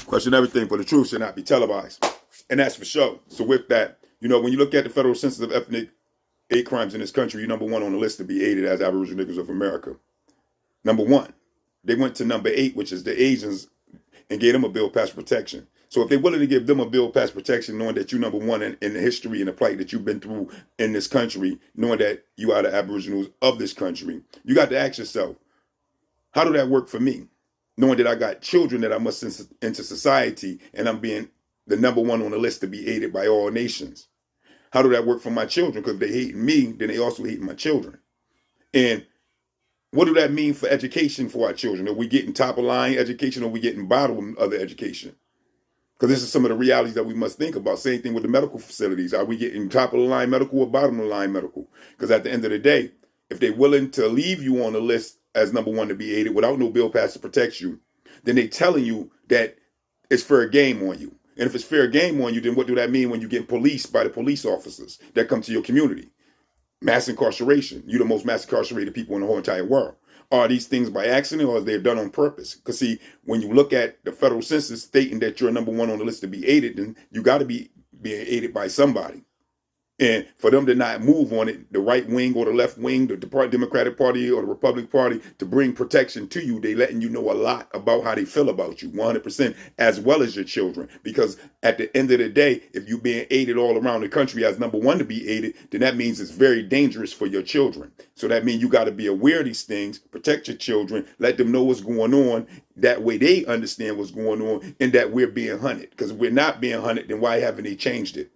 Question everything, for the truth should not be televised. And that's for sure. So with that, when you look at the federal census of ethnic hate crimes in this country, you're number one on the list to be aided as Aboriginal niggas of America. Number one. They went to number 8, which is the Asians, and gave them a bill passed protection. So if they're willing to give them a bill passed protection, knowing that you're number one in the history and the plight that you've been through in this country, knowing that you are the Aboriginals of this country, you got to ask yourself, how do that work for me? Knowing that I got children that I must into society, and I'm being the number one on the list to be aided by all nations. How do that work for my children? Because if they hate me, then they also hate my children. And what do that mean for education for our children? Are we getting top of line education, or are we getting bottom of the education? Because this is some of the realities that we must think about. Same thing with the medical facilities. Are we getting top of the line medical or bottom of the line medical? Because at the end of the day, if they're willing to leave you on the list as number one to be aided without no bill passed to protect you, then they're telling you that it's fair game on you. And if it's fair game on you, then what do that mean when you get policed by the police officers that come to your community? Mass incarceration. You're the most mass incarcerated people in the whole entire world. Are these things by accident, or are they done on purpose? Because see, when you look at the federal census stating that you're number one on the list to be aided, then you got to be being aided by somebody. And for them to not move on it, the right wing or the left wing, the Democratic Party or the Republican Party, to bring protection to you, they letting you know a lot about how they feel about you, 100%, as well as your children. Because at the end of the day, if you're being aided all around the country as number one to be aided, then that means it's very dangerous for your children. So that means you got to be aware of these things, protect your children, let them know what's going on. That way they understand what's going on, and that we're being hunted. Because if we're not being hunted, then why haven't they changed it?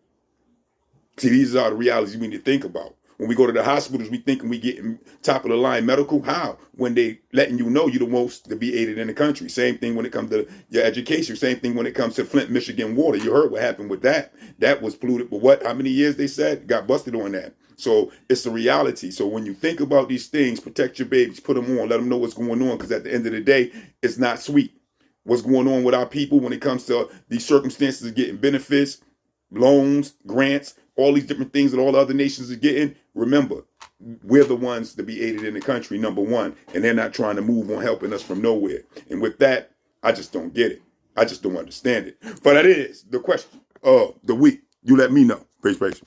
See, these are the realities we need to think about. When we go to the hospitals, we thinking we getting top of the line medical. How? When they letting you know you're the most to be aided in the country. Same thing when it comes to your education. Same thing when it comes to Flint, Michigan water. You heard what happened with that. That was polluted. But what? How many years they said? Got busted on that. So it's a reality. So when you think about these things, protect your babies, put them on, let them know what's going on. Because at the end of the day, it's not sweet. What's going on with our people when it comes to these circumstances of getting benefits, loans, grants, all these different things that all the other nations are getting. Remember, we're the ones to be aided in the country, number one, and they're not trying to move on helping us from nowhere. And with that, I just don't get it. I just don't understand it. But that is the question of the week. You let me know. Praise, praise.